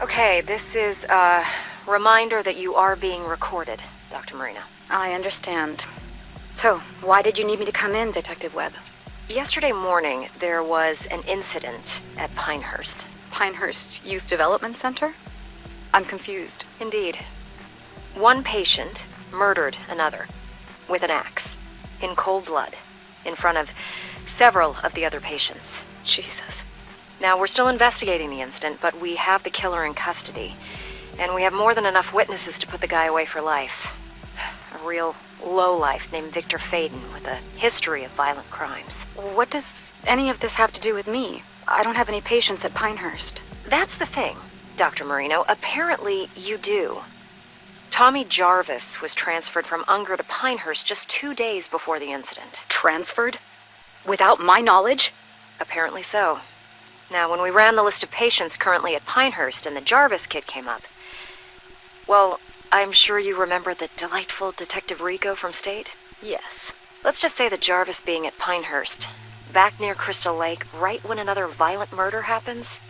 Okay, this is a reminder that you are being recorded, Dr. Marino. I understand. So, why did you need me to come in, Detective Webb? Yesterday morning, there was an incident at Pinehurst. Pinehurst Youth Development Center? I'm confused. Indeed. One patient murdered another with an axe, in cold blood, in front of several of the other patients. Jesus. Now, we're still investigating the incident, but we have the killer in custody. And we have more than enough witnesses to put the guy away for life. A real lowlife named Victor Faden with a history of violent crimes. What does any of this have to do with me? I don't have any patients at Pinehurst. That's the thing, Dr. Marino. Apparently, you do. Tommy Jarvis was transferred from Unger to Pinehurst just 2 days before the incident. Transferred? Without my knowledge? Apparently so. Now, when we ran the list of patients currently at Pinehurst and the Jarvis kid came up, well, I'm sure you remember the delightful Detective Rico from State? Yes. Let's just say that Jarvis being at Pinehurst, back near Crystal Lake, right when another violent murder happens.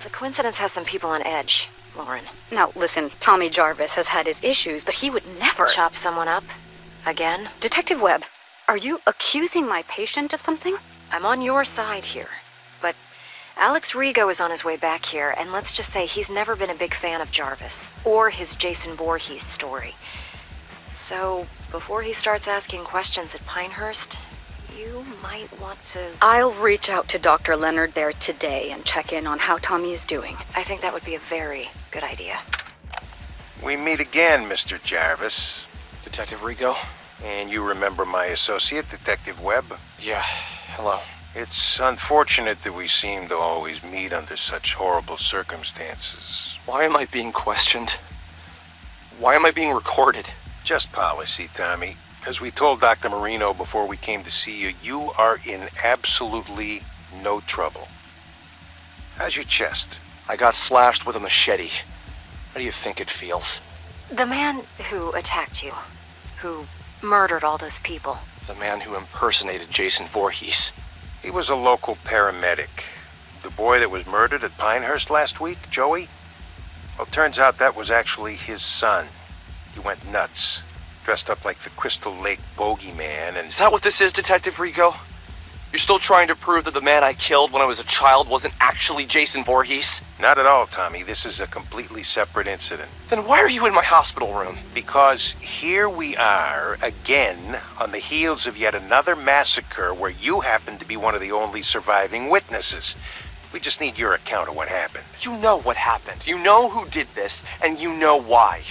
The coincidence has some people on edge, Lauren. Now, listen, Tommy Jarvis has had his issues, but he would never... Chop someone up? Again? Detective Webb, are you accusing my patient of something? I'm on your side here, but Alex Rigo is on his way back here, and let's just say he's never been a big fan of Jarvis, or his Jason Voorhees story. So, before he starts asking questions at Pinehurst, you might want to... I'll reach out to Dr. Leonard there today and check in on how Tommy is doing. I think that would be a very good idea. We meet again, Mr. Jarvis. Detective Rigo? And you remember my associate, Detective Webb? Yeah, hello. It's unfortunate that we seem to always meet under such horrible circumstances. Why am I being questioned? Why am I being recorded? Just policy, Tommy. As we told Dr. Marino before we came to see you, you are in absolutely no trouble. How's your chest? I got slashed with a machete. How do you think it feels? The man who attacked you, who murdered all those people. The man who impersonated Jason Voorhees. He was a local paramedic. The boy that was murdered at Pinehurst last week, Joey? Well, turns out that was actually his son. He went nuts. Dressed up like the Crystal Lake bogeyman and... Is that what this is, Detective Rigo? You're still trying to prove that the man I killed when I was a child wasn't actually Jason Voorhees? Not at all, Tommy. This is a completely separate incident. Then why are you in my hospital room? Because here we are, again, on the heels of yet another massacre where you happen to be one of the only surviving witnesses. We just need your account of what happened. You know what happened. You know who did this, and you know why.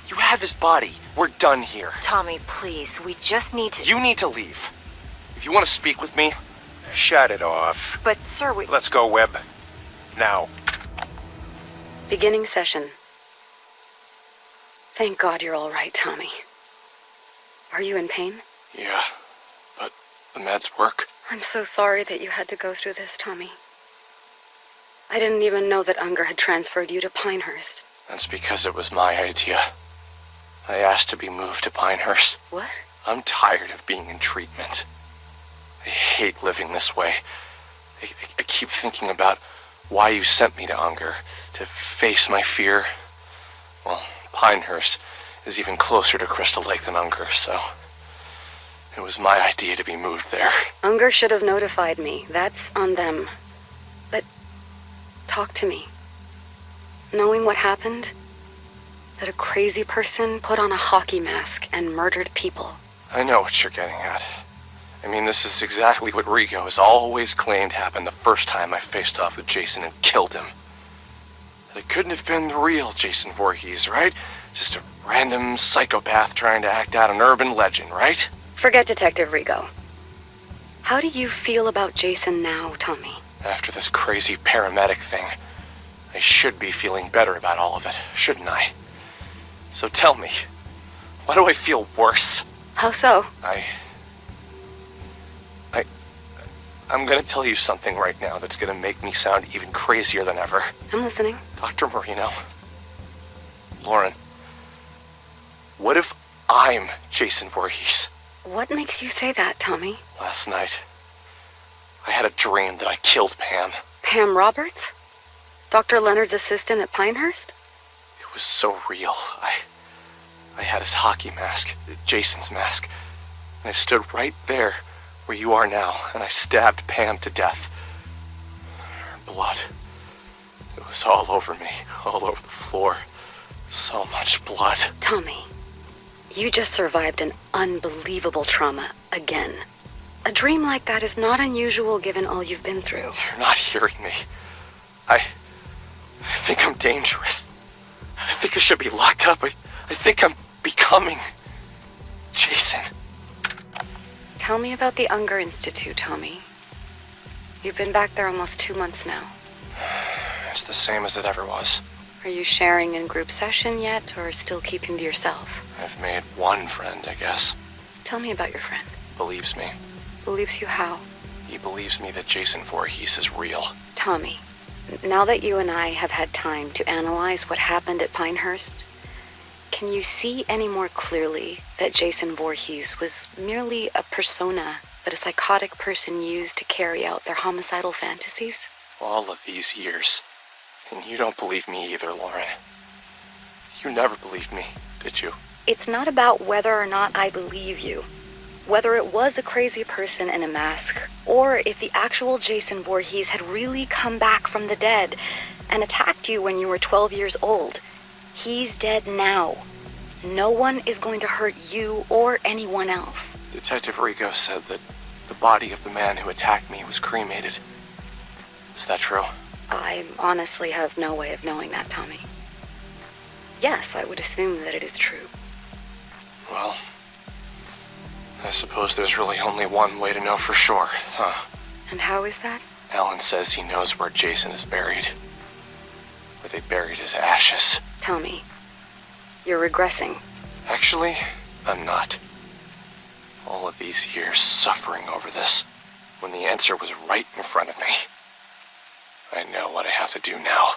You have his body. We're done here. Tommy, please, we just need to... You need to leave. If you want to speak with me... Shut it off. But, sir, we... Let's go, Webb. Now. Beginning session. Thank God you're all right, Tommy. Are you in pain? Yeah, but the meds work. I'm so sorry that you had to go through this, Tommy. I didn't even know that Unger had transferred you to Pinehurst. That's because it was my idea. I asked to be moved to Pinehurst. What? I'm tired of being in treatment. I hate living this way. I keep thinking about why you sent me to Unger, to face my fear. Well, Pinehurst is even closer to Crystal Lake than Unger, so it was my idea to be moved there. Unger should have notified me. That's on them. But talk to me. Knowing what happened, that a crazy person put on a hockey mask and murdered people. I know what you're getting at. I mean, this is exactly what Rigo has always claimed happened the first time I faced off with Jason and killed him. That it couldn't have been the real Jason Voorhees, right? Just a random psychopath trying to act out an urban legend, right? Forget Detective Rigo. How do you feel about Jason now, Tommy? After this crazy paramedic thing, I should be feeling better about all of it, shouldn't I? So tell me, why do I feel worse? How so? I'm gonna tell you something right now that's gonna make me sound even crazier than ever. I'm listening. Dr. Marino. Lauren. What if I'm Jason Voorhees? What makes you say that, Tommy? Last night, I had a dream that I killed Pam. Pam Roberts? Dr. Leonard's assistant at Pinehurst? It was so real. I had his hockey mask, Jason's mask, and I stood right there where you are now, and I stabbed Pam to death. Her blood. It was all over me, all over the floor. So much blood. Tommy, you just survived an unbelievable trauma again. A dream like that is not unusual given all you've been through. You're not hearing me. I think I'm dangerous. I think I should be locked up. I think I'm becoming Jason. Tell me about the Unger Institute, Tommy. You've been back there almost 2 months now. It's the same as it ever was. Are you sharing in group session yet, or still keeping to yourself? I've made one friend, I guess. Tell me about your friend. Believes me. Believes you how? He believes me that Jason Voorhees is real. Tommy, now that you and I have had time to analyze what happened at Pinehurst, can you see any more clearly that Jason Voorhees was merely a persona that a psychotic person used to carry out their homicidal fantasies? All of these years. And you don't believe me either, Lauren. You never believed me, did you? It's not about whether or not I believe you. Whether it was a crazy person in a mask, or if the actual Jason Voorhees had really come back from the dead and attacked you when you were 12 years old. He's dead now. No one is going to hurt you or anyone else. Detective Rigo said that the body of the man who attacked me was cremated. Is that true? I honestly have no way of knowing that, Tommy. Yes, I would assume that it is true. Well, I suppose there's really only one way to know for sure, huh? And how is that? Alan says he knows where Jason is buried. Where they buried his ashes. Tommy, you're regressing. Actually, I'm not. All of these years suffering over this, when the answer was right in front of me. I know what I have to do now.